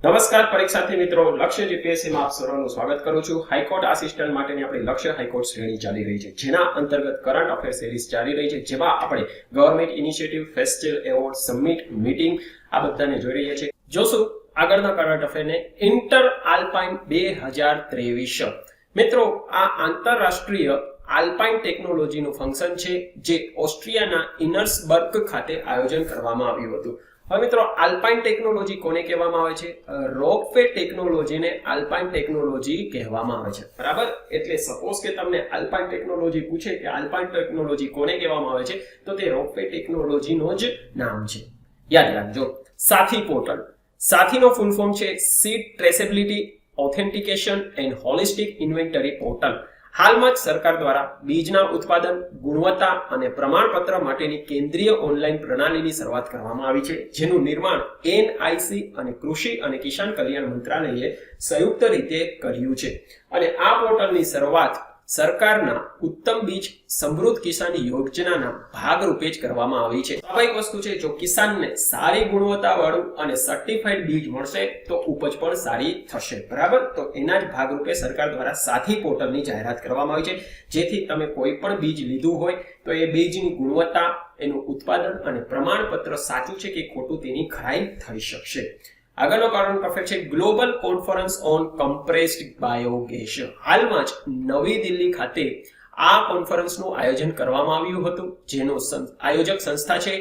નમસ્કાર પરીક્ષાર્થી મિત્રો, લક્ષ્ય જીપીએસસી માં આપ સૌનું સ્વાગત કરું છું। હાઈકોર્ટ આસિસ્ટન્ટ માટેની આપણી લક્ષ્ય હાઈકોર્ટ શ્રેણી ચાલી રહી છે, જેના અંતર્ગત કરંટ અફેર સિરીઝ ચાલી રહી છે, જેમાં આપણે government initiative, festival award, summit, meeting આ બધાને જોઈ રહ્યા છીએ। જોશું આગળના કરંટ અફેરને। ઇન્ટર આલ્પાઇન 2023 મિત્રો, આ આંતરરાષ્ટ્રીય આલ્પાઇન ટેકનોલોજીનું ફંક્શન છે, જે ઓસ્ટ્રિયાના ઇનર્સબર્ગ ખાતે આયોજન કરવામાં આવ્યું હતું। હવે મિત્રો, આલ્પાઇન ટેકનોલોજી કોને કહેવામાં આવે છે? રોપવે ટેકનોલોજીને આલ્પાઇન ટેકનોલોજી કહેવામાં આવે છે, બરાબર? એટલે સપોઝ કે તમને આલ્પાઇન ટેકનોલોજી પૂછે કે આલ્પાઇન ટેકનોલોજી કોને કહેવામાં આવે છે, તો તે રોપવે ટેકનોલોજીનો જ નામ છે, યાદ રાખજો। સાથી પોર્ટલ, સાથીનો ફૂલ ફોર્મ છે seed traceability authentication and holistic inventory portal. હાલમાં જ સરકાર દ્વારા બીજના ઉત્પાદન, ગુણવત્તા અને પ્રમાણપત્ર માટેની કેન્દ્રીય ઓનલાઈન પ્રણાલીની શરૂઆત કરવામાં આવી છે, જેનું નિર્માણ એનઆઈસી અને કૃષિ અને કિસાન કલ્યાણ મંત્રાલયે સંયુક્ત રીતે કર્યું છે। અને આ પોર્ટલની શરૂઆત સરકારના ઉત્તમ બીજ સમૃદ્ધ કિસાન યોજનાના ભાગરૂપે જ કરવામાં આવી છે। સ્વાભાવિક વસ્તુ છે, જો કિસાનને સારી ગુણવત્તાવાળું અને સર્ટિફાઈડ બીજ મળશે તો ઉપજ પણ સારી થશે, બરાબર? તો એના જ ભાગરૂપે સરકાર દ્વારા સાથી પોર્ટલની જાહેરાત કરવામાં આવી છે, જેથી તમે કોઈ પણ બીજ લીધું હોય તો એ બીજની ગુણવત્તા, એનું ઉત્પાદન અને પ્રમાણપત્ર સાચું છે કે ખોટું તેની ખરાઈ થઈ શકશે। આગળનો કરંટ અફેર છે global conference on compressed biogas. હાલમાં જ નવી દિલ્હી ખાતે આ કોન્ફરન્સનું આયોજન કરવામાં આવ્યું હતું, જેનો આયોજક સંસ્થા છે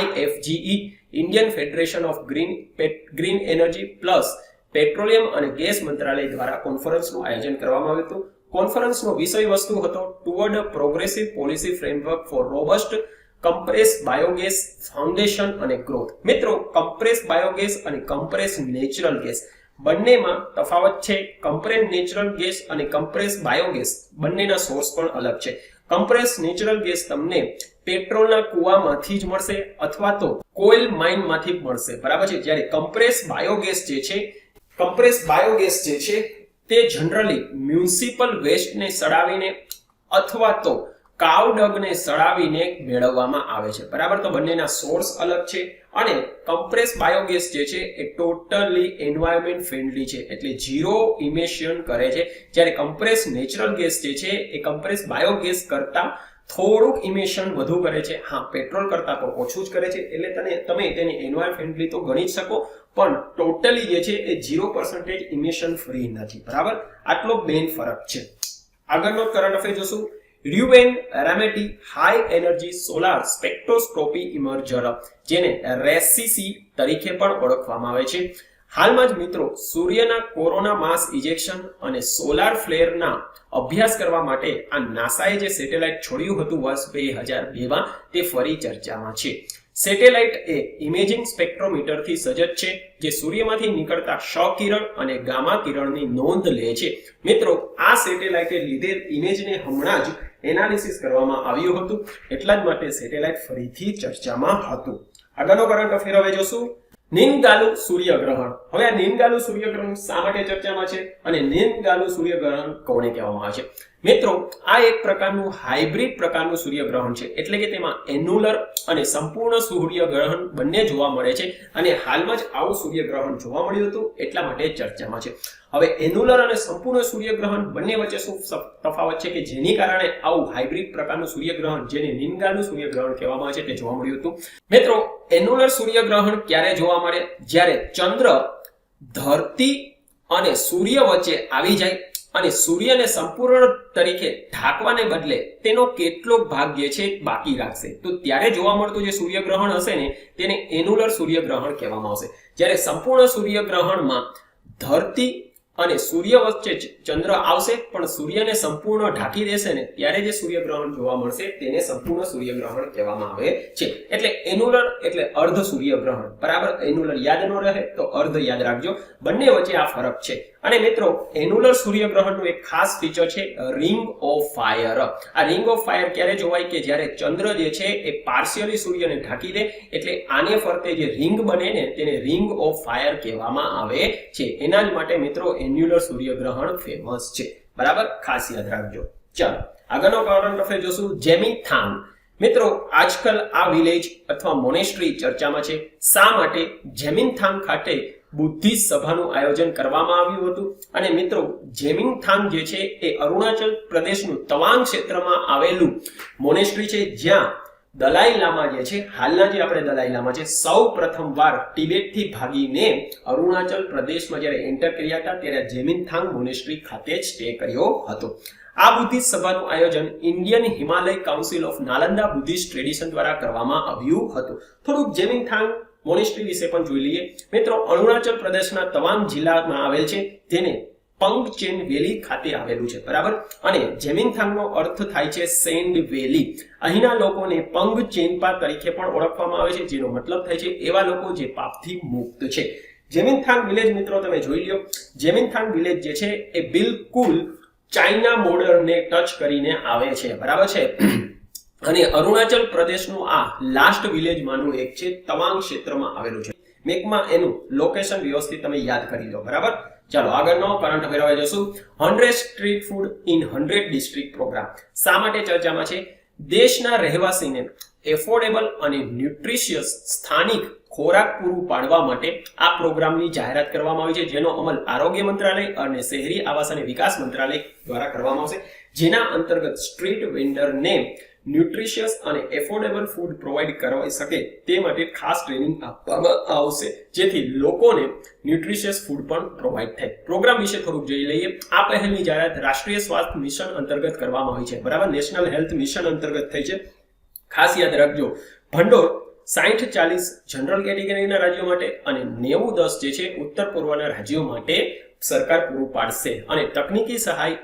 IFGE, Indian federation of green energy plus petroleum અને ગેસ મંત્રાલય દ્વારા કોન્ફરન્સનું આયોજન કરવામાં આવ્યું હતું। કોન્ફરન્સનો વિષય વસ્તુ હતો toward a progressive policy framework for robust compress biogas foundation અને ગ્રોથ। મિત્રો, કમ્પ્રેસ બાયોગેસ અને કમ્પ્રેસ નેચરલ ગેસ બંનેમાં તફાવત છે। કમ્પ્રેસ નેચરલ ગેસ અને કમ્પ્રેસ બાયોગેસ બંનેના સોર્સ પણ અલગ છે। કમ્પ્રેસ નેચરલ ગેસ તમને પેટ્રોલના કૂવામાંથી જ મળશે અથવા તો કોઇલ માઇનમાંથી મળશે, બરાબર છે? જ્યારે કમ્પ્રેસ બાયોગેસ જે છે તે જનરલી મ્યુનિસિપલ વેસ્ટને સડાવીને અથવા તો કાવડગને સડાવીને મેળવવામાં આવે છે, બરાબર? તો બંનેના સોર્સ અલગ છે। અને કમ્પ્રેસ બાયોગેસ જે છે એ ટોટલી એન્વાયરમેન્ટ ફ્રેન્ડલી છે, એટલે ઝીરો ઇમિશન કરે છે, જ્યારે કમ્પ્રેસ નેચરલ ગેસ જે છે એ કમ્પ્રેસ બાયોગેસ કરતા થોડુંક ઇમિશન વધુ કરે છે। હા, પેટ્રોલ કરતા પણ ઓછું જ કરે છે, એટલે તમે તેને એન્વાયરમેન્ટ ફ્રેન્ડલી તો ગણી જ શકો, પણ ટોટલી જે છે એ 0% ઇમિશન ફ્રી નથી, બરાબર? આટલો મેઇન ફરક છે। આગળનો કરંટ અફેર જોશું ર્યુવેન રેમેટી હાઈ એનર્જી સોલાર સ્પેક્ટ્રોસ્કોપી ઇમર્જર, જેને રેસીસી તરીકે પણ ઓળખવામાં આવે છે। હાલમાં જ મિત્રો, સૂર્યના કોરોના માસ ઇજેક્શન અને સોલાર ફ્લેરના અભ્યાસ કરવા માટે આ નાસાએ જે સેટેલાઇટ છોડ્યું હતું વર્ષ 2002માં, તે ફરી ચર્ચામાં છે। સેટેલાઇટ એ ઇમેજિંગ સ્પેક્ટ્રોમીટરથી સજ્જ છે, જે સૂર્યમાંથી નીકળતા ક્ષ કિરણ અને ગામા કિરણની નોંધ લે છે। મિત્રો, આ સેટેલાઇટે લીધેલ ઇમેજને હમણાં જ એનાલિસિસ કરવામાં આવ્યું હતું, એટલા જ માટે સેટેલાઇટ ફરીથી ચર્ચામાં હતું। આગળનો કરંટ અફેર હવે જોશું નીનગાલુ સૂર્યગ્રહણ। હવે આ નીનગાલુ સૂર્યગ્રહણ શા માટે ચર્ચામાં છે અને નીનગાલુ સૂર્યગ્રહણ કોને કહેવામાં આવે છે? મિત્રો, આ એક પ્રકારનું હાઇબ્રિડ પ્રકારનું સૂર્યગ્રહણ છે, એટલે કે તેમાં એન્યુલર અને સંપૂર્ણ સૂર્યગ્રહણ બંને જોવા મળે છે, અને હાલમાં જ આવું સૂર્યગ્રહણ જોવા મળ્યું હતું, એટલા માટે ચર્ચામાં છે। હવે એન્યુલર અને સંપૂર્ણ સૂર્યગ્રહણ બંને વચ્ચે શું તફાવત છે કે જેની કારણે આવું હાઇબ્રિડ પ્રકારનું સૂર્યગ્રહણ, જેને નીનગાલુ સૂર્યગ્રહણ કહેવામાં આવે છે, તે જોવા મળ્યું હતું। મિત્રો, એન્યુલર સૂર્યગ્રહણ ક્યારે જોવા મળે? જ્યારે ચંદ્ર ધરતી અને સૂર્ય વચ્ચે આવી જાય અને સૂર્યને સંપૂર્ણ તરીકે ઢાંકવાને બદલે તેનો કેટલોક ભાગ જે છે બાકી રાખશે, તો ત્યારે જોવા મળતું જે સૂર્યગ્રહણ હશે ને, તેને એન્યુલર સૂર્યગ્રહણ કહેવામાં આવશે। જ્યારે સંપૂર્ણ સૂર્યગ્રહણમાં ધરતી અને સૂર્ય વચ્ચે ચંદ્ર આવશે પણ સૂર્યને સંપૂર્ણ ઢાંકી દેશે ને, ત્યારે જે સૂર્યગ્રહણ જોવા મળશે તેને સંપૂર્ણ સૂર્યગ્રહણ કહેવામાં આવે છે। એટલે એન્યુલર એટલે અર્ધ સૂર્યગ્રહણ, બરાબર? એન્યુલર યાદ ન રહે તો અર્ધ યાદ રાખજો, બંને વચ્ચે આ ફરક છે। અને મિત્રો, એન્યુલર સૂર્યગ્રહણનું એક ખાસ ફીચર છે રિંગ ઓફ ફાયર। આ રિંગ ઓફ ફાયર ક્યારે જોવાય કે જ્યારે ચંદ્ર જે છે એ પાર્શિયલી સૂર્યને ઢાંકી દે, એટલે આને ફરતે જે રિંગ બને ને, તેને રિંગ ઓફ ફાયર કહેવામાં આવે છે। એના જ માટે મિત્રો એન્યુલર સૂર્યગ્રહણ ફેમસ છે, બરાબર? ખાસ યાદ રાખજો। ચાલો આગળનો કરંટ અફેર જોશું જેમિથાંગ। મિત્રો, આજકાલ આ વિલેજ અથવા મોનેસ્ટ્રી ચર્ચામાં છે। શા માટે? જેમિથાંગ ખાતે બુદ્ધિસ્ટ સભાનું આયોજન કરવામાં આવ્યું હતું અને મિત્રો જેમિંગથાંગ જે છે એ અરુણાચલ પ્રદેશનું તવાંગ ક્ષેત્રમાં આવેલું મોનેસ્ટ્રી છે, જ્યાં દલાઈ લામા જે છે, હાલના જે આપણે દલાઈ લામા છે, સૌ પ્રથમવાર તિબેટથી ભાગીને અરુણાચલ પ્રદેશમાં જ્યારે એન્ટર કર્યા હતા ત્યારે જેમિંગથાંગ મોનેસ્ટ્રી ખાતે જ સ્ટે કર્યો હતો. આ બુદ્ધિસ્ટ સભાનું આયોજન Indian Himalaya council of Nalanda Buddhist tradition દ્વારા કરવામાં આવ્યું હતું. થોડુંક જેમિંગથાંગ મોનેસ્ટ્રી વિશે પણ જોઈ લઈએ. મિત્રો અરુણાચલ પ્રદેશના તવાંગ જિલ્લામાં આવેલ છે, તેને પંગચેન વેલી ખાતે આવેલું છે, બરાબર. અને જેમિંગથાંગનો અર્થ થાય છે સેન્ડ વેલી. અહીંના લોકોને પંગચેનપા તરીકે પણ ઓળખવામાં આવે છે, જેનો મતલબ થાય છે એવા લોકો જે પાપથી મુક્ત છે. જેમિંગથાંગ વિલેજ મિત્રો તમે જોઈ લ્યો. જેમિંગથાંગ વિલેજ જે છે એ બિલકુલ ચાઇના બોર્ડરને ટચ કરીને આવે છે, બરાબર છે. અને અરુણાચલ પ્રદેશનું આ લાસ્ટ વિલેજમાંનું એક છે, તવાંગ ક્ષેત્રમાં આવેલું છે. મેપમાં એનું લોકેશન વ્યવસ્થિત તમે યાદ કરી લો, બરાબર. ચાલો આગળનો કરંટ અફેર હવે જોશું. 100 street food in 100 district programme શા માટે ચર્ચામાં છે? દેશના રહેવાસીને એફોર્ડેબલ અને ન્યુટ્રિશિયસ સ્થાનિક ખોરાક પૂરું પાડવા માટે આ પ્રોગ્રામની જાહેરાત કરવામાં આવી છે, જેનો અમલ આરોગ્ય મંત્રાલય અને શહેરી આવાસ અને વિકાસ મંત્રાલય દ્વારા કરવામાં આવશે, જેના અંતર્ગત સ્ટ્રીટ વેન્ડરને ન્યુટ્રિશિયસ અને એફોર્ડેબલ ફૂડ પ્રોવાઈડ કરવા શકે તે માટે ખાસ ટ્રેનિંગ આપવામાં આવશે, જેથી લોકોને ન્યુટ્રિશિયસ ફૂડ પણ પ્રોવાઈડ થાય. પ્રોગ્રામ વિશે થોડુંક જોઈ લઈએ. આ પહેલની જાહેરાત રાષ્ટ્રીય સ્વાસ્થ્ય મિશન અંતર્ગત કરવામાં આવી છે, બરાબર. નેશનલ હેલ્થ મિશન અંતર્ગત થઈ છે. ખાસ યાદ રાખજો, ભંડોળ 60-40 જનરલ કેટેગરીના રાજ્યો માટે અને 90-10 જે છે ઉત્તર પૂર્વના રાજ્યો માટે સરકાર પૂરું પાડશે. અને તકનીકી સહાય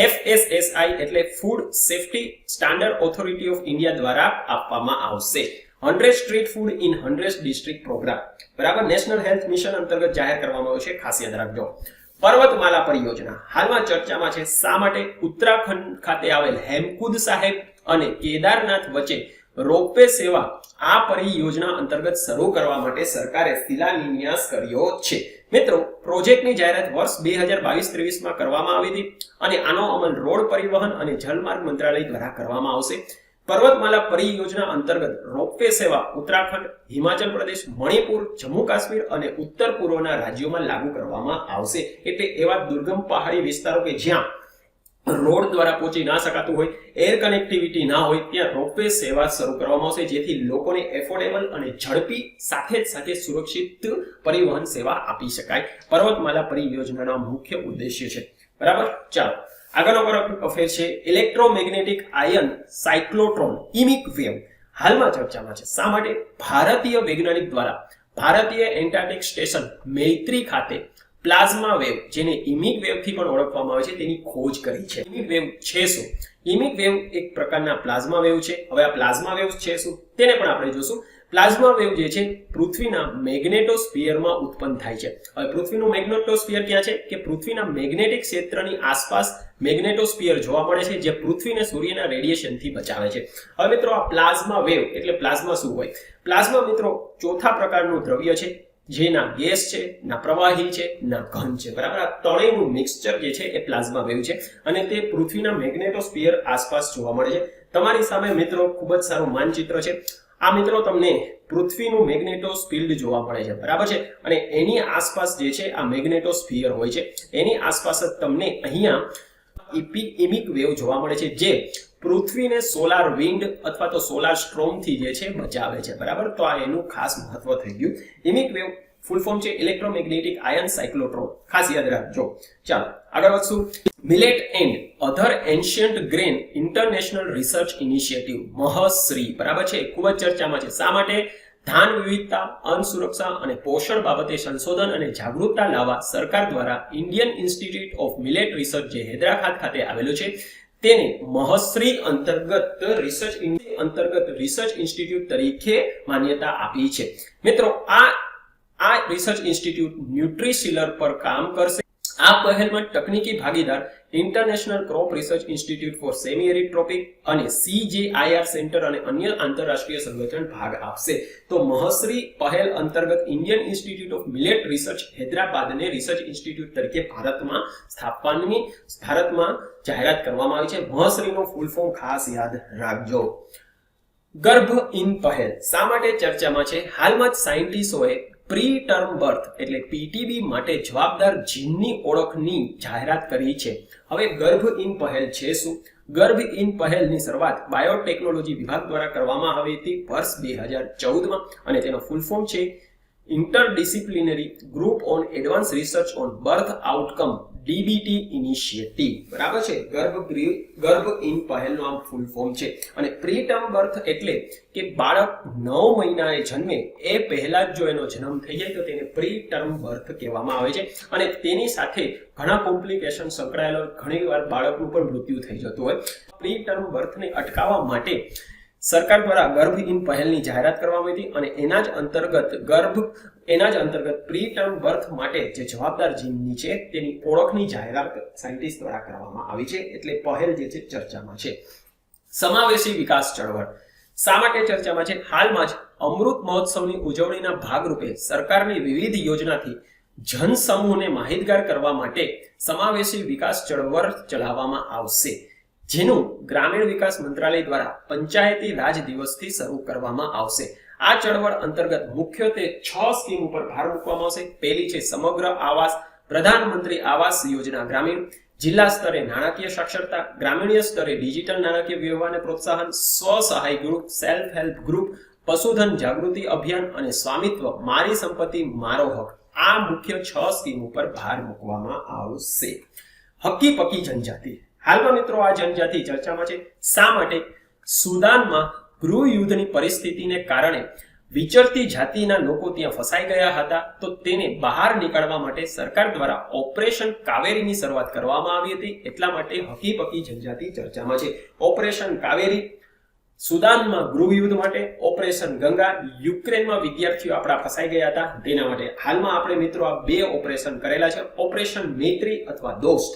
FSSAI એટલે food safety standard authority of India દ્વારા આપવામાં આવશે. 100 street food in 100 district programme, બરાબર, નેશનલ હેલ્થ મિશન અંતર્ગત જાહેર કરવામાં આવ્યું છે. ખાસ યાદ રાખજો. પર્વતમાલા પરિયોજના હાલમાં ચર્ચામાં છે. શા માટે? ઉત્તરાખંડ ખાતે આવેલ હેમકુંડ સાહેબ અને કેદારનાથ વચ્ચે રોપવે સેવા આ પરિયોજના અંતર્ગત શરૂ કરવા માટે સરકારે શિલાન્યાસ કર્યો છે. મિત્રો પ્રોજેક્ટની જાહેરાત વર્ષ 2022-23 માં કરવામાં આવી હતી અને આનો અમલ રોડ પરિવહન અને જલમાર્ગ મંત્રાલય દ્વારા કરવામાં આવશે. પર્વતમાલા પરિયોજના અંતર્ગત રોપવે સેવા ઉત્તરાખંડ, હિમાચલ પ્રદેશ, મણિપુર, જમ્મુ કાશ્મીર અને ઉત્તર પૂર્વના રાજ્યોમાં લાગુ કરવામાં આવશે. એટલે એવા દુર્ગમ પહાડી વિસ્તારો કે જ્યાં રોડ દ્વારા પહોંચી ના શકાતું હોય, એર કનેક્ટિવિટી ના હોય, ત્યાં રોપવે સેવા શરૂ કરવામાં આવશે, જેથી લોકોને એફોર્ડેબલ અને ઝડપી સાથે સુરક્ષિત પરિવહન સેવા આપી શકાય. પર્વતમાલા પરિયોજનાનો મુખ્ય ઉદ્દેશ્ય છે, બરાબર. ચાલો આગળનો કરંટ અફેર છે. ઇલેક્ટ્રોમેગ્નેટિક આયન સાયક્લોટ્રોન ઇમિક વેવ હાલમાં ચર્ચામાં છે. શા માટે? ભારતીય વૈજ્ઞાનિક દ્વારા ભારતીય એન્ટાર્કટિક સ્ટેશન મૈત્રી ખાતે પ્લાઝમા વેવ, જેને ઇમિક વેવ થી પણ ઓળખવામાં આવે છે, તેની ખોજ કરી છે. ઇમિક વેવ છે શું? ઇમિક વેવ એક પ્રકારના પ્લાઝમા વેવ છે. હવે આ પ્લાઝમા વેવ છે શું તેને પણ આપણે જોશું. પ્લાઝમા વેવ જે છે પૃથ્વીના મેગ્નેટોસ્ફિયરમાં ઉત્પન્ન થાય છે. હવે પૃથ્વીનું મેગ્નેટોસ્ફિયર ક્યાં છે? કે પૃથ્વીના મેગ્નેટિક ક્ષેત્રની આસપાસ મેગ્નેટોસ્ફિયર જોવા મળે છે, જે પૃથ્વીને સૂર્યના રેડિયેશનથી બચાવે છે. હવે મિત્રો આ પ્લાઝમા વેવ એટલે પ્લાઝમા શું હોય? પ્લાઝમા મિત્રો ચોથા પ્રકારનું દ્રવ્ય છે, જે ના ગેસ છે, ના પ્રવાહી છે, ના ઘન છે, બરાબર. આ ત્રણેયનું મિક્સચર જે છે એ પ્લાઝમા વેવ છે અને તે પૃથ્વીના મેગ્નેટોસ્ફિયર આસપાસ જોવા મળે છે. તમારી સામે મિત્રો ખૂબ જ સારું માનચિત્ર છે. આ મિત્રો તમને પૃથ્વીનું મેગ્નેટોસ્ફિલ્ડ જોવા મળે છે, બરાબર છે. અને એની આસપાસ જે છે આ મેગ્નેટોસ્ફિયર હોય છે, એની આસપાસ જ તમને અહીંયા ઇમિક વેવ જોવા મળે છે, જે પૃથ્વીને સોલાર વિન્ડ અથવા તો સોલાર સ્ટ્રોમ થી જે છે બચાવે છે, બરાબર. તો આ એનું ખાસ મહત્વ થઈ ગયું. ઇમિક વેવ ફૂલ ફોર્મ છે ઇલેક્ટ્રોમેગ્નેટિક આયન સાયક્લોટ્રોન. ખાસ યાદ રાખજો. ચાલો આગળ વધશું. Millet and other ancient grain international research initiative મહશ્રી, બરાબર છે, ખૂબ જ ચર્ચામાં છે. શા માટે? ધાન વિવિધતા, અન્ન સુરક્ષા અને પોષણ બાબતે સંશોધન અને જાગૃતતા લાવવા સરકાર દ્વારા Indian institute of millet research, જે હૈદરાબાદ ખાતે આવેલું છે, તેને મહશ્રી અંતર્ગત રિસર્ચ ઇન્સ્ટિટ્યૂટ તરીકે માન્યતા આપી છે. મિત્રો આ રિસર્ચ ઇન્સ્ટિટ્યૂટ ન્યુટ્રીસિલર પર કામ કરશે. આ પહેલમાં તકનીકી ભાગીદાર international crop research institute for semi arid tropic અને CJIR સેન્ટર અને અન્ય આંતરરાષ્ટ્રીય સંગઠન ભાગ આપશે. તો મહશ્રી પહેલ અંતર્ગત Indian institute of millet research હૈદરાબાદને રિસર્ચ ઇન્સ્ટિટ્યૂટ તરીકે ભારતમાં જાહેરાત કરવામાં આવી છે. મહશ્રીનો ફૂલ ફોર્મ ખાસ યાદ રાખજો. ગર્ભ ઇન પહેલ શા માટે ચર્ચામાં છે? હાલમાં જ સાયન્ટિસ્ટોએ પ્રી ટર્મ બર્થ એટલે પીટીબી માટે જવાબદાર જીનની ઓળખની જાહેરાત કરી છે. હવે ગર્ભ ઇન પહેલ છે શું? ગર્ભ ઇન પહેલની શરૂઆત બાયોટેકનોલોજી વિભાગ દ્વારા કરવામાં આવી હતી વર્ષ 2014માં અને તેનો ફૂલ ફોર્મ છે interdisciplinary group on advance research on birth outcome DBT initiative. બરાબર છે. ગર્ભ ઇન પહેલનો આમ ફૂલ ફોર્મ છે. અને પ્રી ટર્મ બર્થ એટલે કે બાળક 9 મહિનાએ જન્મે એ પહેલા જ જો એનો જન્મ થઈ જાય તો તેને પ્રી ટર્મ બર્થ કહેવામાં આવે છે. અને તેની સાથે ઘણા કોમ્પ્લિકેશન સંકળાયેલા ઘણીવાર બાળકનું પણ મૃત્યુ થઈ જતું હોય. પ્રી ટર્મ બર્થને અટકાવવા માટે સરકાર દ્વારા ગર્ભ ઇન પહેલની જાહેરાત કરવામાં આવી હતી અને એના જ અંતર્ગત પ્રી ટર્મ બર્થ માટે જે જવાબદાર જીનની છે તેની ઓળખની જાહેરાત સાયન્ટિસ્ટ દ્વારા કરવામાં આવી છે. એટલે પહેલ જે છે ચર્ચામાં છે. સમાવેશી વિકાસ ચળવળ શા માટે ચર્ચામાં છે? હાલમાં જ અમૃત મહોત્સવની ઉજવણીના ભાગરૂપે સરકારની વિવિધ યોજનાથી જનસમૂહને માહિતગાર કરવા માટે સમાવેશી વિકાસ ચળવળ ચલાવવામાં આવશે, જેનું ગ્રામીણ વિકાસ મંત્રાલય દ્વારા પંચાયતી રાજ દિવસથી શરૂ કરવામાં આવશે. આ ચળવળ અંતર્ગત મુખ્યત્વે 6 સ્કીમ ઉપર ભાર મૂકવામાં આવશે. પહેલી છે સમગ્ર આવાસ, પ્રધાનમંત્રી આવાસ યોજના ગ્રામીણ, જિલ્લા સ્તરે નાણાકીય સાક્ષરતા, ગ્રામીણ સ્તરે ડિજિટલ નાણાકીય વ્યવહારને પ્રોત્સાહન, સ્વ-સહાય ગ્રુપ, સેલ્ફ હેલ્પ ગ્રુપ, પશુધન જાગૃતિ અભિયાન અને સ્વામિત્વ મારી સંપત્તિ મારો હક. આ મુખ્ય 6 સ્કીમ ઉપર ભાર મૂકવામાં આવશે. હકી પકી જનજાતિ હાલમાં મિત્રો આ જનજાતિ ચર્ચામાં છે. શા માટે? સુદાનમાં ગૃહ યુદ્ધની પરિસ્થિતિને કારણે વિચરતી જાતિના લોકો ત્યાં ફસાઈ ગયા હતા, તો તેને બહાર નીકાળવા માટે સરકાર દ્વારા ઓપરેશન કાવેરીની શરૂઆત કરવામાં આવી હતી. એટલા માટે હકી પકી જનજાતિ ચર્ચામાં છે. ઓપરેશન કાવેરી સુદાનમાં ગૃહ યુદ્ધ માટે, ઓપરેશન ગંગા યુક્રેનમાં વિદ્યાર્થીઓ આપણા ફસાઈ ગયા હતા તેના માટે. હાલમાં આપણે મિત્રો આ 2 ઓપરેશન કરેલા છે. ઓપરેશન મૈત્રી અથવા દોસ્ત,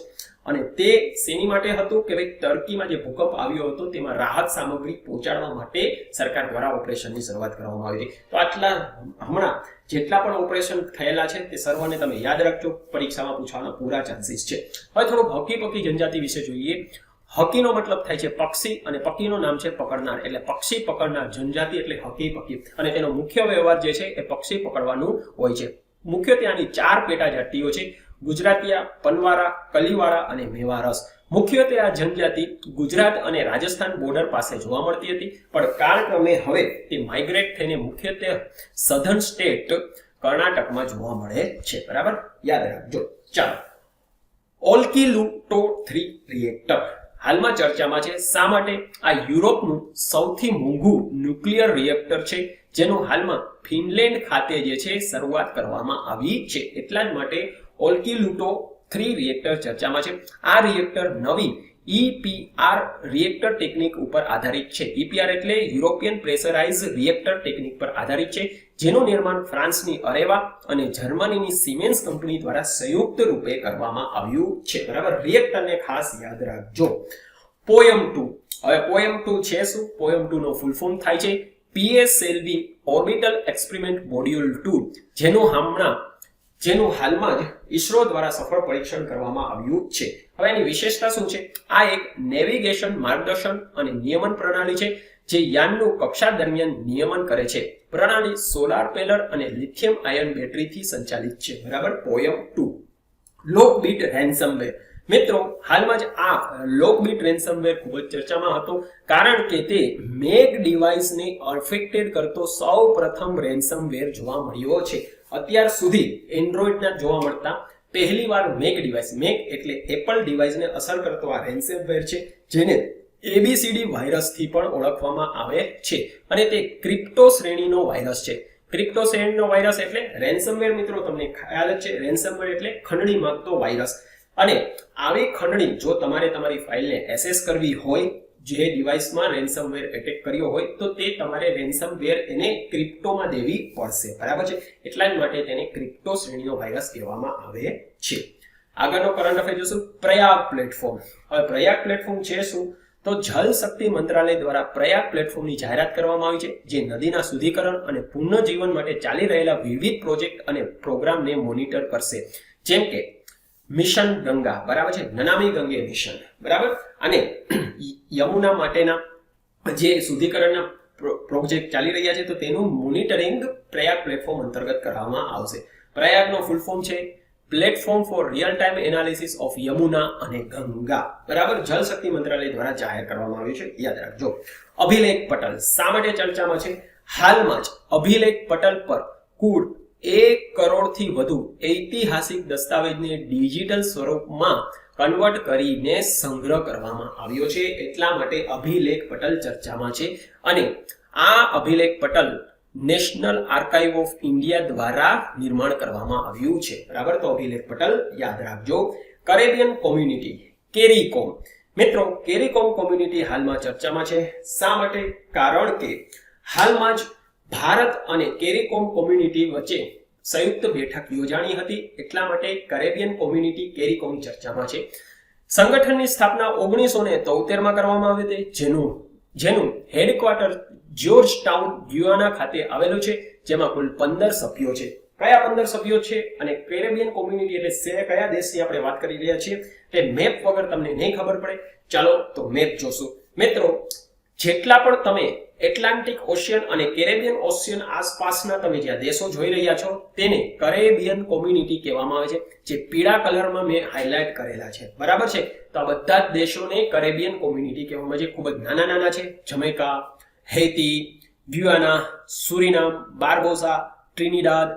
અને તે શેની માટે હતું કે ભાઈ ટર્કીમાં જે ભૂકંપ આવ્યો હતો તેમાં રાહત સામગ્રી પહોંચાડવા માટે સરકાર દ્વારા ઓપરેશનની શરૂઆત કરવામાં આવી હતી. તો આટલા હમણાં જેટલા પણ ઓપરેશન થયેલા છે તે સર્વને તમે યાદ રાખજો, પરીક્ષામાં પૂછવાના પૂરા ચાન્સીસ છે. હવે થોડુંક હકી પકી જનજાતિ વિશે જોઈએ. હકીનો મતલબ થાય છે પક્ષી અને પકીનો નામ છે પકડનાર, એટલે પક્ષી પકડનાર જનજાતિ એટલે હકી પકી. અને તેનો મુખ્ય વ્યવહાર જે છે એ પક્ષી પકડવાનું હોય છે. મુખ્યત્વે આની 4 પેટા જાતિઓ છે: ગુજરાતિયા, પનવારા, કલીવાળા અને મેવારસ. મુખ્યત્વે આ જનજાતિ ગુજરાત અને રાજસ્થાન બોર્ડર પાસે જોવા મળતી હતી, પણ કાળક્રમે હવે તે માઇગ્રેટ થઈને મુખ્યત્વે સધર્ન સ્ટેટ કર્ણાટકમાં જોવા મળે છે. બરાબર, યાદ રાખજો. ચાલો, ઓલ્કીલુટો 3 રિએક્ટર હાલમાં ચર્ચામાં છે. શા માટે? આ યુરોપનું સૌથી મોંઘું ન્યુક્લિયર રિએક્ટર છે, જેનું હાલમાં ફિનલેન્ડ ખાતે જે છે શરૂઆત કરવામાં આવી છે. એટલા જ માટે ઓલ્કીલુટો 3 રિએક્ટર ચર્ચામાં છે. આ રિએક્ટર નવી EPR રિએક્ટર ટેકનિક ઉપર આધારિત છે. EPR એટલે યુરોપિયન પ્રેશરાઇઝ રિએક્ટર ટેકનિક પર આધારિત છે, જેનું નિર્માણ ફ્રાન્સની અરેવા અને જર્મનીની સિમેન્સ કંપની દ્વારા સંયુક્ત રૂપે કરવામાં આવ્યું છે. બરાબર, રિએક્ટરને ખાસ યાદ રાખજો. પોયમ 2. હવે પોયમ 2 છે શું? પોયમ 2 નો ફૂલ ફોર્મ થાય છે PSLV ઓર્બિટલ એક્સપેરિમેન્ટ મોડ્યુલ 2, જેનું હાલમાં જ ઈસરો દ્વારા સફળ પરીક્ષણ કરવામાં આવ્યું છે. હવે એની વિશેષતા શું છે? આ એક નેવિગેશન, માર્ગદર્શન અને નિયમન પ્રણાલી છે, જે યાનનું કક્ષા દરમિયાન નિયમન કરે છે. પ્રણાલી સોલાર પેનલ અને લિથિયમ આયન બેટરીથી સંચાલિત છે. બરાબર, પોયમ 2. લોકબીટ રેન્સમવેર. મિત્રો, હાલમાં જ આ લોકબીટ રેન્સમવેર ખૂબ જ ચર્ચામાં હતો, કારણ કે તે મેક ડિવાઇસને અફેક્ટેડ કરતો સૌ પ્રથમ રેન્સમવેર જોવા મળ્યો છે. અત્યાર સુધી એન્ડ્રોઇડના જોવા મળતા પહેલીવાર મેક ડિવાઇસ, મેક એટલે એપલ ડિવાઇસને અસર કરતો આ રેન્સમવેર છે, જેને ABCD વાયરસથી પણ ઓળખવામાં આવે છે. અને તે ક્રિપ્ટો શ્રેણીનો વાયરસ છે. ક્રિપ્ટો શ્રેણીનો વાયરસ એટલે રેન્સમવેર. મિત્રો, તમને ખ્યાલ જ છે, રેન્સમવેર એટલે ખંડણી માંગતો વાયરસ. અને આવી ખંડણી જો તમારે તમારી ફાઇલને એક્સેસ કરવી હોય, જે ડિવાઇસમાં રેન્સમવેર એટેક કર્યો હોય, તો તે તમારે રેન્સમવેર એને ક્રિપ્ટોમાં દેવી પડશે. બરાબર છે, એટલા જ માટે તેને ક્રિપ્ટો શ્રેણીનો વાયરસ કહેવામાં આવે છે. આગળનો કરંટ અફેર જોશું. પ્રયાગ પ્લેટફોર્મ. હવે પ્રયાગ પ્લેટફોર્મ છે શું? તો જલ શક્તિ મંત્રાલય દ્વારા પ્રયાગ પ્લેટફોર્મની જાહેરાત કરવામાં આવી છે, જે નદીના શુદ્ધિકરણ અને પુનઃજીવન માટે ચાલી રહેલા વિવિધ પ્રોજેક્ટ અને પ્રોગ્રામને મોનિટર કરશે, જેમ કે મિશન ગંગા, બરાબર છે, નમામિ ગંગે મિશન, બરાબર, અને યમુના માટેના જે શુદ્ધિકરણના પ્રોજેક્ટ ચાલી રહ્યા છે, તો તેનું મોનિટરિંગ પ્રયાગ પ્લેટફોર્મ અંતર્ગત કરવામાં આવશે. પ્રયાગનો ફૂલ ફોર્મ છે platform four real time analysis of Yamuna અને ગંગા. બરાબર, જલ શક્તિ મંત્રાલય દ્વારા જાહેર કરવામાં આવ્યું છે, યાદ રાખજો. અભિલેખ પટલ શા માટે ચર્ચામાં છે? હાલમાં જ અભિલેખ પટલ પર કુલ 1 કરોડથી વધુ ઐતિહાસિક દસ્તાવેજને ડિજિટલ સ્વરૂપમાં કન્વર્ટ કરીને સંગ્રહ કરવામાં આવ્યો છે, એટલા માટે અભિલેખ પટલ ચર્ચામાં છે. અને આ અભિલેખ પટલ નેશનલ આર્કાઇવ ઓફ ઇન્ડિયા દ્વારા નિર્માણ કરવામાં આવ્યું છે. બરાબર, તો અભિલેખ પટલ યાદ રાખજો. Caribbean community CARICOM. મિત્રો, કેરીકોમ કોમ્યુનિટી હાલમાં ચર્ચામાં છે. શા માટે? કારણ કે હાલમાં જ ભારત અને કેરીકોમ કોમ્યુનિટી વચ્ચે સંયુક્ત બેઠક યોજાણી હતી, એટલા માટે કરેબિયન કોમ્યુનિટી કેરીકોમ ચર્ચામાં છે. સંગઠનની સ્થાપના 1973 માં કરવામાં આવી હતી, જેનું હેડક્વાર્ટર જ્યોર્જ ટાઉન ગ્યુઆના ખાતે આવેલું છે, જેમાં કુલ 15 સભ્યો છે. કયા 15 સભ્યો છે અને કેરેબિયન કોમ્યુનિટી એટલે કયા દેશની આપણે વાત કરી રહ્યા છીએ તે મેપ વગર તમને નહીં ખબર પડે. ચાલો તો મેપ જોશું. મિત્રો, જેટલા પણ તમે એટલાન્ટિક ઓશિયન અને કેરેબિયન ઓશિયન આસપાસના તમે જ્યાં દેશો જોઈ રહ્યા છો તેને કરેબિયન કોમ્યુનિટી કહેવામાં આવે છે, જે પીળા કલરમાં મેં હાઇલાઇટ કરેલા છે. બરાબર છે, તો આ બધા જ દેશોને કરેબિયન કોમ્યુનિટી કહેવામાં આવે છે. ખૂબ જ નાના નાના છે. જમૈકા, હૈતી, ગ્યુઆના, સુરિનામ, બાર્બોસા, ટ્રિનિડાદ,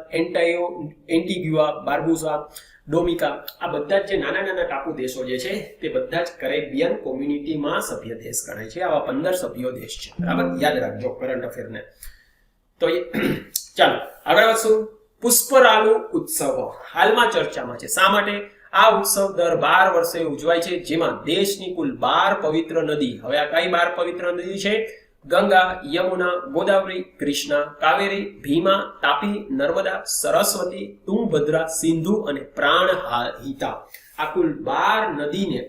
એન્ટીગુઆ, બાર્બુસા, ડોમિકા, આ બધા જ જે નાના નાના ટાપુ દેશો જે છે તે બધા જ કરેબિયન કોમ્યુનિટીમાં સભ્ય દેશ ગણાય છે. આવા 15 સભ્યો દેશ છે. બરાબર, યાદ રાખજો કરંટ અફેરને. તો ચાલો આગળ વધશું. પુષ્પરાલુ ઉત્સવ હાલમાં ચર્ચામાં છે. શા માટે? આ ઉત્સવ દર 12 વર્ષે ઉજવાય છે, જેમાં દેશની કુલ 12 પવિત્ર નદી, હવે આ કઈ 12 પવિત્ર નદી છે? ગંગા, યમુના, ગોદાવરી, કૃષ્ણા, કાવેરી, ભીમા, તાપી, નર્મદા, સરસ્વતી, તુંગભદ્રા, સિંધુ અને પ્રાણહિતા. આ કુલ 12 નદીને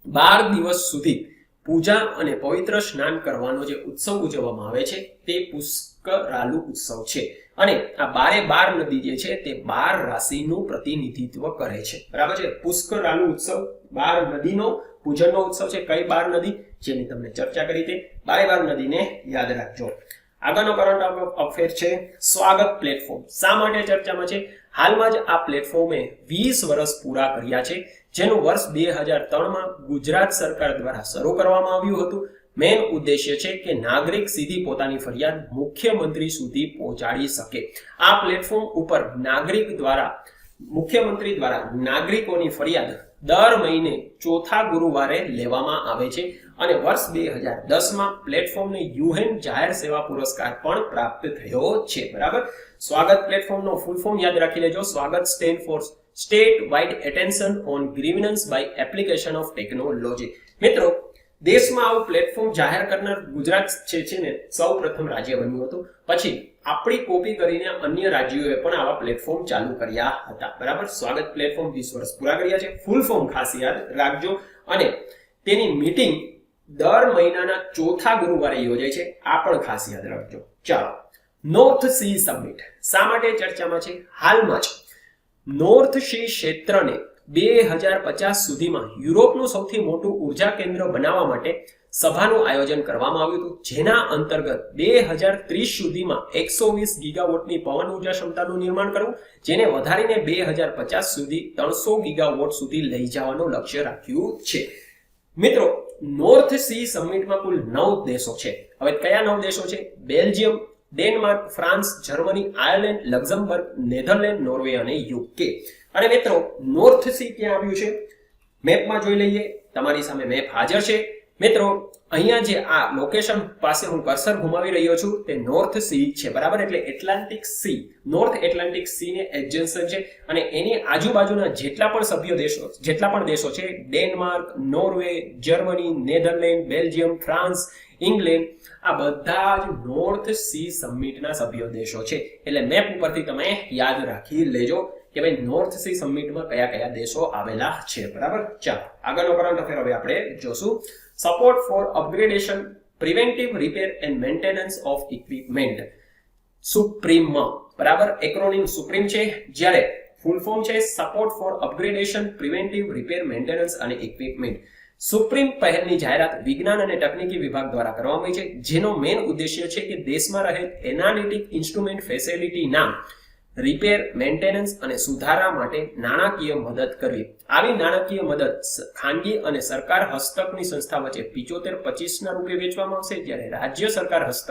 12 દિવસ સુધી પૂજા અને પવિત્ર સ્નાન કરવાનો જે ઉત્સવ ઉજવવામાં આવે છે તે પુષ્કરાલુ ઉત્સવ છે. અને આ 12 નદી જે છે તે 12 રાશિનું પ્રતિનિધિત્વ કરે છે. બરાબર છે. પુષ્કરાલુ ઉત્સવ 12 નદીનો પૂજનનો ઉત્સવ છે. કઈ 12 નદી જેની તમને ચર્ચા કરી તે 12 નદીને યાદ રાખજો. આગળનો કરંટ અફેર છે સ્વાગત પ્લેટફોર્મ. શા માટે ચર્ચામાં છે? હાલમાં જ આ પ્લેટફોર્મે 20 વર્ષ પૂરા કર્યા છે, જેનું વર્ષ 2003માં ગુજરાત સરકાર દ્વારા શરૂ કરવામાં આવ્યું હતું. મેન ઉદ્દેશ્ય છે કે નાગરિક સીધી પોતાની ફરિયાદ મુખ્યમંત્રી સુધી પહોંચાડી શકે. આ પ્લેટફોર્મ ઉપર મુખ્યમંત્રી દ્વારા નાગરિકોની ફરિયાદ દર મહિને ચોથા ગુરુવારે લેવામાં આવે છે. અને વર્ષ 2010માં પ્લેટફોર્મને યુએન જાહેર સેવા પુરસ્કાર પણ પ્રાપ્ત થયો છે. બરાબર, સ્વાગત પ્લેટફોર્મનો ફૂલ ફોર્મ યાદ રાખી લેજો. Swagat stand for state wide attention on grievance by application of technology. મિત્રો, દેશમાં આવું પ્લેટફોર્મ જાહેર કરનાર ગુજરાત છે ને સૌ પ્રથમ રાજ્ય બન્યું હતું. પછી આપણી કોપી કરીને અન્ય રાજ્યોએ પણ આવા પ્લેટફોર્મ ચાલુ કર્યા હતા. બરાબર, સ્વાગત પ્લેટફોર્મ 20 વર્ષ પૂરા કર્યા છે. ફૂલ ફોર્મ ખાસ યાદ રાખજો. અને તેની મીટિંગ દર મહિનાના ચોથા ગુરુવારે યોજાય છે. આ પણ ખાસ યાદ રાખજો. ચાલો, નોર્થ સી સમિટ શા માટે ચર્ચામાં છે? હાલમાં જ નોર્થ સી ક્ષેત્રને 2050 સુધીમાં યુરોપનું સૌથી મોટું ઉર્જા કેન્દ્ર બનાવવા માટે સભાનું આયોજન કરવામાં આવ્યું હતું, જેના અંતર્ગત 2030 સુધીમાં 120 ગીગાવોટની પવન ઉર્જા ક્ષમતાનું નિર્માણ કરવું, જેને વધારીને 2050 સુધી 300 ગીગાવોટ સુધી લઈ જવાનું લક્ષ્ય રાખ્યું છે. મિત્રો, નોર્થ સી સમિટમાં કુલ 9 દેશો છે. હવે કયા 9 દેશો છે? Belgium, Denmark, France, Germany, Ireland, Luxembourg, Netherland, Norway અને યુકે. અને મિત્રો, નોર્થ સી ક્યાં આવ્યું છે? મેપમાં જોઈ લઈએ. તમારી સામે મેપ હાજર છે. મિત્રો, અહીંયા જે આ લોકેશન પાસે હું કર્સર ઘુમાવી રહ્યો છું તે નોર્થ સી છે. બરાબર, એટલે Atlantic C, north Atlantic C ને એડજન્સન છે. અને એની આજુબાજુના જેટલા પણ દેશો છે, Denmark, Norway, Germany, Netherland, Belgium, France, England, આ બધા જ નોર્થ સી સમિટના સભ્ય દેશો છે. એટલે મેપ ઉપરથી તમે યાદ રાખી લેજો કે ભાઈ નોર્થ સી સમિટમાં કયા કયા દેશો આવેલા છે. બરાબર, ચાલો આગળનો કરંટ અફેર હવે આપણે જોશું. Support four upgradation, preventive repair and maintenance of equipment, supreme. બરાબર, એક્રોનિમ સુપ્રીમ છે, જ્યારે ફૂલ ફોર્મ છે support four upgradation, preventive repair, maintenance અને ઇક્વિપમેન્ટ. સુપ્રીમ પહેલની જાહેરાત વિજ્ઞાન અને તકનીકી વિભાગ દ્વારા કરવામાં આવી છે, જેનો મેઇન ઉદ્દેશ્ય છે કે દેશમાં રહેલ એનાલિટિક ઇન્સ્ટ્રુમેન્ટ ફેસિલિટીના રિપેર, મેન્ટેનન્સ અને સુધારા માટે નાણાકીય મદદ કરવી. આવી નાણાકીય મદદ ખાનગી અને સરકાર હસ્તકની સંસ્થા વચ્ચે 75-25 રૂપિયા વેચવામાં આવશે, જ્યારે રાજ્ય સરકાર હસ્તક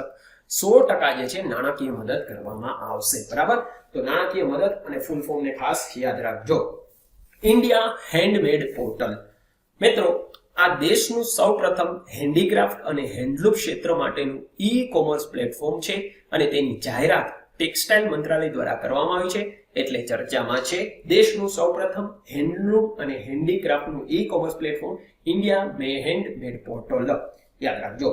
100% જે છે નાણાકીય મદદ કરવામાં આવશે. બરાબર, તો નાણાકીય મદદ અને ફૂલ ફોર્મને ખાસ યાદ રાખજો. India handmade portal. મિત્રો, આ દેશનું સૌપ્રથમ હેન્ડીક્રાફ્ટ અને હેન્ડલૂમ ક્ષેત્ર માટેનું ઈ-કોમર્સ પ્લેટફોર્મ છે અને તેની જાહેરાત ટેક્સટાઇલ મંત્રાલય દ્વારા કરવામાં આવી છે, એટલે ચર્ચામાં છે. દેશનું સૌપ્રથમ હેન્ડલૂમ અને હેન્ડીક્રાફ્ટનું e commerce platform India handmade portal. યાદ રાખજો.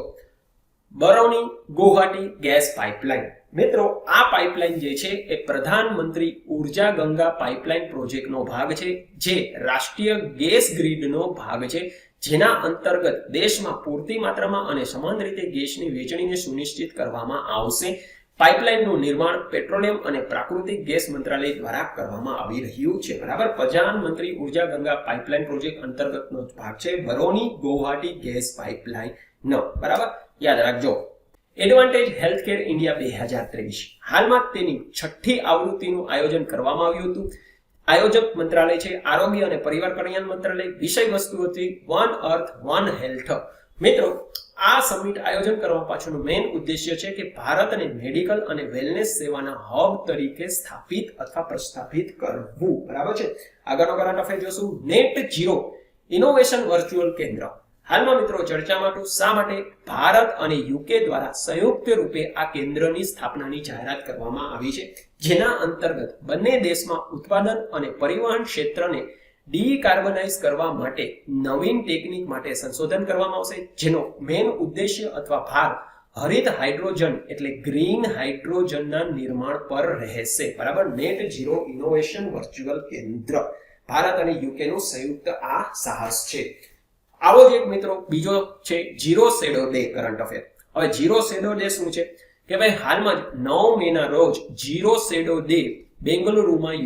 Barauni Guwahati gas pipeline. મિત્રો, આ પાઇપલાઇન જે છે એ પ્રધાનમંત્રી ઉર્જા ગંગા પાઇપલાઇન પ્રોજેક્ટનો ભાગ છે, જે રાષ્ટ્રીય ગેસ ગ્રીડનો ભાગ છે, જેના અંતર્ગત દેશમાં પૂરતી માત્રામાં અને સમાન રીતે ગેસની વહેંચણીને સુનિશ્ચિત કરવામાં આવશે. પાઇપલાઇનનું નિર્માણ પેટ્રોલિયમ અને પ્રાકૃતિક ગેસ મંત્રાલય દ્વારા કરવામાં આવી રહ્યું છે. બરાબર, પ્રધાનમંત્રી ઉર્જા ગંગા પાઇપલાઇન પ્રોજેક્ટ અંતર્ગતનો ભાગ છે બરૌની ગુવાહાટી ગેસ પાઇપલાઇન. બરાબર, યાદ રાખજો. Advantage healthcare India 2023. હાલમાં તેની 6ઠ્ઠી આવૃત્તિનું આયોજન કરવામાં આવ્યું હતું. આયોજક મંત્રાલય છે આરોગ્ય અને પરિવાર કલ્યાણ મંત્રાલય. વિષય વસ્તુ હતી વન અર્થ વન હેલ્થ. મિત્રો, આ સમિટ આયોજન કરવા પાછળનો મેઇન ઉદ્દેશ્ય છે કે ભારતને મેડિકલ અને વેલનેસ સેવાના હબ તરીકે સ્થાપિત અથવા પ્રસ્થાપિત કરવું. બરાબર છે. આગળનો કરંટ અફેર જોશું. નેટ ઝીરો ઇનોવેશન વર્ચ્યુઅલ કેન્દ્ર. હાલમાં મિત્રો ચર્ચામાં શા માટે ભારત અને યુકે દ્વારા સંયુક્ત રૂપે આ કેન્દ્રની સ્થાપનાની જાહેરાત કરવામાં આવી છે, જેના અંતર્ગત બંને દેશમાં ઉત્પાદન અને પરિવહન ક્ષેત્રને ડીકાર્બનાઇઝ કરવા માટે નવીન ટેકનિક માટે સંશોધન કરવામાં આવશે, જેનો મેઇન ઉદ્દેશ્ય અથવા ભાર હરિત હાઇડ્રોજન એટલે ગ્રીન હાઇડ્રોજનના નિર્માણ પર રહેશે. બરાબર, નેટ ઝીરો ઇનોવેશન વર્ચ્યુઅલ કેન્દ્ર ભારત અને યુકે નું સંયુક્ત આ સાહસ છે. આવો જ એક મિત્રો બીજો છે zero shadow day current affair. હવે ઝીરો શેડો ડે શું છે કે ભાઈ, હાલમાં જ 9 મેના રોજ ઝીરો શેડો ડે બેંગલુરુમાં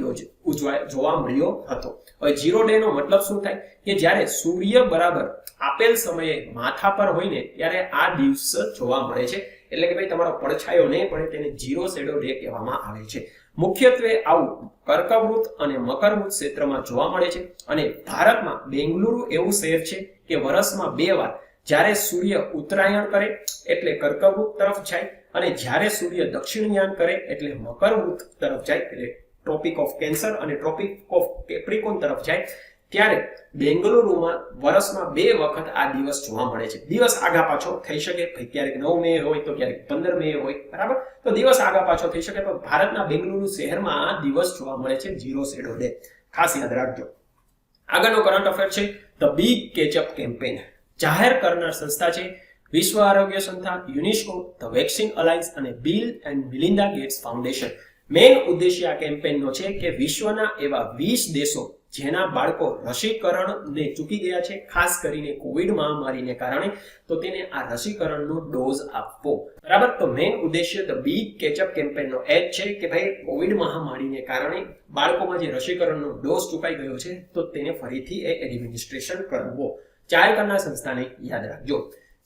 જોવા મળ્યો હતો. હવે ઝીરો ડે નો મતલબ શું થાય કે જ્યારે સૂર્ય બરાબર આપેલ સમયે માથા પર હોય ને ત્યારે આ દિવસ જોવા મળે છે. એટલે કે ભાઈ તમારો પડછાયો નહીં પડે, તેને ઝીરો શેડો ડે કહેવામાં આવે છે. મુખ્યત્વે આવું કર્કવૃત અને મકરવૃત ક્ષેત્રમાં જોવા મળે છે અને ભારતમાં બેંગલુરુ એવું શહેર છે કે વર્ષમાં 2 વાર જ્યારે સૂર્ય ઉત્તરાયણ કરે એટલે કર્કવૃત તરફ જાય અને જ્યારે સૂર્ય દક્ષિણયાન કરે એટલે મકરવૃત તરફ જાય, એટલે ટ્રોપિક ઓફ કેન્સર અને ટ્રોપિક ઓફ કેપ્રિકોન તરફ જાય. ત્યારે બેંગલુરુમાં વર્ષમાં 2 વખત આ દિવસ જોવા મળે છે. દિવસ આગા પાછો થઈ શકે, ક્યારેક 9 મે હોય તો ક્યારેક 15 મે હોય. બરાબર, તો દિવસ આગા પાછો થઈ શકે, પણ ભારતના બેંગલુરુ શહેરમાં આ દિવસ જોવા મળે છે ઝીરો શેડો ડે. ખાસ યાદ રાખજો. આગળનો કરંટ અફેર છે ધ બિગ કેચઅપ કેમ્પેન. જાહેર કરનાર સંસ્થા છે વિશ્વ આરોગ્ય સંસ્થા, યુનેસ્કો, ધ વેક્સિન અલાયન્સ અને Bill and Melinda Gates Foundation. Main ઉદ્દેશ્ય આ કેમ્પેનનો છે કે વિશ્વના એવા 20 દેશો જેના બાળકો રસીકરણને ચૂકી ગયા છે, ખાસ કરીને કોવિડ મહામારીને કારણે, તો તેને આ રસીકરણનો ડોઝ આપવો. બરાબર, તો મેઇન ઉદ્દેશ્ય ધ બિગ કેચઅપ કેમ્પેનનો એ જ છે કે ભાઈ કોવિડ મહામારીને કારણે બાળકોમાં જે રસીકરણનો ડોઝ ચૂકાઈ ગયો છે તો તેને ફરીથી એડમિનિસ્ટ્રેશન કરવો. જાહેર કરનાર સંસ્થાને યાદ રાખજો.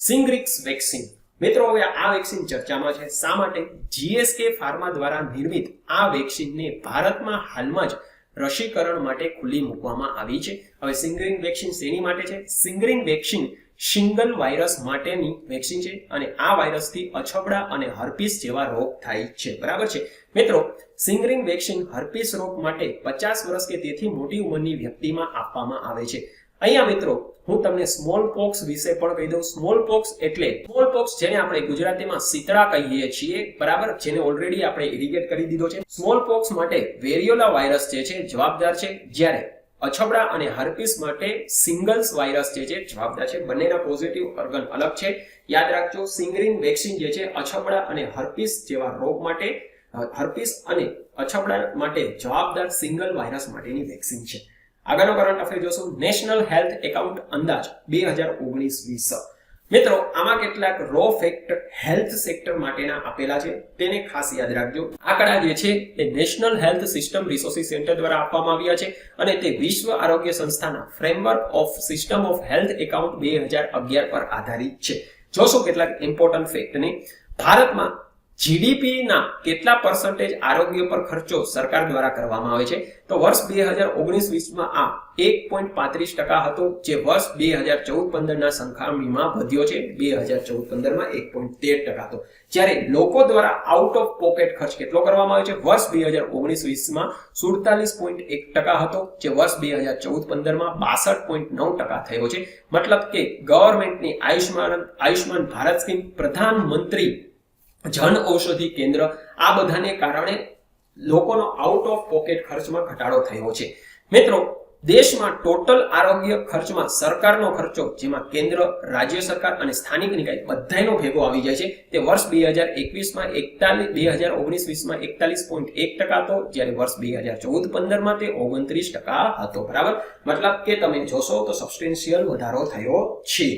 સિંગ્રિક્સ વેક્સિન. મિત્રો, હવે આ વેક્સિન ચર્ચામાં છે. શા માટે? જીએસકે ફાર્મા દ્વારા નિર્મિત આ વેક્સિનને ભારતમાં હાલમાં જ રસીકરણ માટે ખુલ્લી મૂકવામાં આવી છે. હવે સિંગરિંગ વેક્સિન શેની માટે છે? સિંગરિંગ વેક્સિન શિંગલ વાયરસ માટેની વેક્સિન છે અને આ વાયરસથી અછબડા અને હર્પીસ જેવા રોગ થાય છે. બરાબર છે મિત્રો. સિંગરિંગ વેક્સિન હર્પીસ રોગ માટે 50 વર્ષ કે તેથી મોટી ઉંમરની વ્યક્તિમાં આપવામાં આવે છે. અહીંયા મિત્રો હું તમને સ્મોલ પોક્સ વિશે પણ કહી દઉં. સ્મોલ પોક્સ એટલે સ્મોલ પોક્સ જેને આપણે ગુજરાતીમાં શીતળા કહીએ છીએ, બરાબર, જેને ઓલરેડી આપણે ઇરિગેટ કરી દીધો છે. સ્મોલ પોક્સ માટે વેરિયોલા વાયરસ જે છે જવાબદાર છે, જ્યારે અછબડા અને હર્પીસ માટે સિંગલ્સ વાયરસ જે છે જવાબદાર છે. બંનેના પોઝિટિવ ઓર્ગન અલગ છે. યાદ રાખજો, સિંગરિંગ વેક્સિન જે છે અછબડા અને હર્પીસ જેવા રોગ માટે, હર્પીસ અને અછબડા માટે જવાબદાર સિંગલ વાયરસ માટેની વેક્સિન છે. આગળનો કરંટ અફેર જોશું. નેશનલ હેલ્થ એકાઉન્ટ અંદાજ 2019-20. મિત્રો આમાં કેટલાક રો ફેક્ટ હેલ્થ સેક્ટર માટેના આપેલા છે, તેને ખાસ યાદ રાખજો. આંકડા જે છે એ national health system resources centre દ્વારા આપવામાં આવ્યા છે અને તે વિશ્વ આરોગ્ય સંસ્થાના framework of system of health account 2011 પર આધારિત છે. જોશો કેટલાક ઇમ્પોર્ટન્ટ ફેક્ટને. ભારતમાં જીડીપી ના કેટલા પર્સન્ટેજ આરોગ્ય પર ખર્ચો સરકાર દ્વારા કરવામાં આવે છે? તો વર્ષ 2019-20 માં આ 1.35% હતો, જે વર્ષ 2014-15 ના સરખામણીમાં વધ્યો છે. 2014-15 માં 1.13% હતો. જ્યારે લોકો દ્વારા આઉટ ઓફ પોકેટ ખર્ચ કેટલો કરવામાં આવે છે? વર્ષ 2019-20 માં 47.1% હતો, જે વર્ષ 2014-15 માં 62.9% થયો છે. મતલબ કે ગવર્મેન્ટની આયુષ્માન ભારત સ્કીમ, પ્રધાનમંત્રી જન ઔષધિ કેન્દ્ર, આ બધાને કારણે લોકોનો આઉટ ઓફ પોકેટ ખર્ચમાં ઘટાડો થયો છે. મિત્રો દેશમાં ટોટલ આરોગ્ય ખર્ચમાં સરકારનો ખર્ચો, જેમાં કેન્દ્ર, રાજ્ય સરકાર અને સ્થાનિક નિકાય બધાનો ભેગો આવી જાય છે, તે વર્ષ 2019-20 માં 41% હતો, જ્યારે વર્ષ 2014-15 માં તે 29% હતો. બરાબર, મતલબ કે તમે જોશો તો સબસ્ટેન્શિયલ વધારો થયો છે.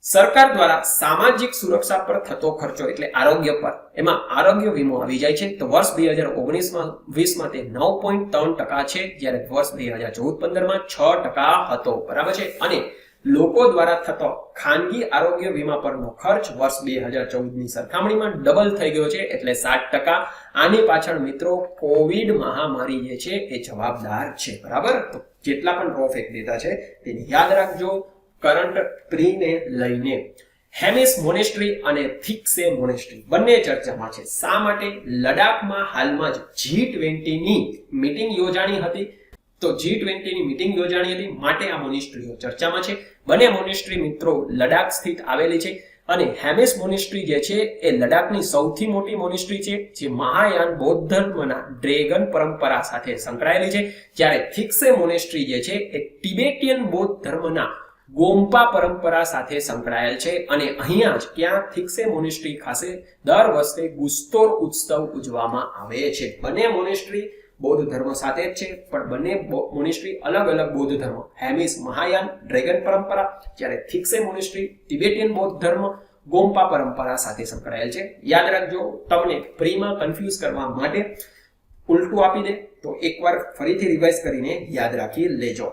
સરકાર દ્વારા સામાજિક સુરક્ષા પર થતો ખર્ચો એટલે આરોગ્ય પર, એમાં આરોગ્ય વીમો આવી જાય છે. તો વર્ષ 2019-20 માં તે 9.3% છે, જ્યારે વર્ષ 2014-15 માં 6% હતો. બરાબર છે. અને લોકો દ્વારા થતો ખાનગી આરોગ્ય વીમા પરનો ખર્ચ વર્ષ 2014 ની સરખામણીમાં ડબલ થઈ ગયો છે, એટલે 7%. આની પાછળ મિત્રો કોવિડ મહામારી જે છે એ જવાબદાર છે. બરાબર, તો જેટલા પણ રો ફેક્ટ ડેટા છે તેને યાદ રાખજો. કરંટ પ્રીને લઈને હેમિસ મોનેસ્ટ્રી અને થિક્સે મોનેસ્ટ્રી બંને ચર્ચામાં છે. શા માટે? લડાખમાં હાલમાં જ G20 ની મીટિંગ યોજાણી હતી. તો G20 ની મીટિંગ યોજાણી હતી માટે આ મોનેસ્ટ્રીઓ ચર્ચામાં છે. બંને મોનેસ્ટ્રી મિત્રો લડાખ સ્થિત આવેલી છે અને હેમિસ મોનેસ્ટ્રી જે છે એ લડાખની સૌથી મોટી મોનેસ્ટ્રી છે, જે મહાયાન બૌદ્ધ ધર્મના ડ્રેગન પરંપરા સાથે સંકળાયેલી છે. જ્યારે થિક્સે મોનેસ્ટ્રી જે છે એ ટિબેટિયન બૌદ્ધ ધર્મના ગોમ્પા પરંપરા સાથે સંકળાયેલ છે. અને અહીંયા જ ક્યાં થિક્સે મોનેસ્ટ્રી ખાતે દર વર્ષે ગુસ્તોર ઉત્સવ ઉજવવામાં આવે છે. બંને મોનેસ્ટ્રી બૌદ્ધ ધર્મ સાથે જ છે, પણ બંને મોનેસ્ટ્રી અલગ અલગ બૌદ્ધ ધર્મ. હેમિસ મહાયાન ડ્રેગન પરંપરા, જ્યારે થિક્સે મોનેસ્ટ્રી ટિબેટિયન બૌદ્ધ ધર્મ ગોમ્પા પરંપરા સાથે સંકળાયેલ છે. યાદ રાખજો, તમને પ્રીમાં કન્ફ્યુઝ કરવા માટે ઉલટું આપી દે તો એકવાર ફરીથી રિવાઇઝ કરીને યાદ રાખી લેજો.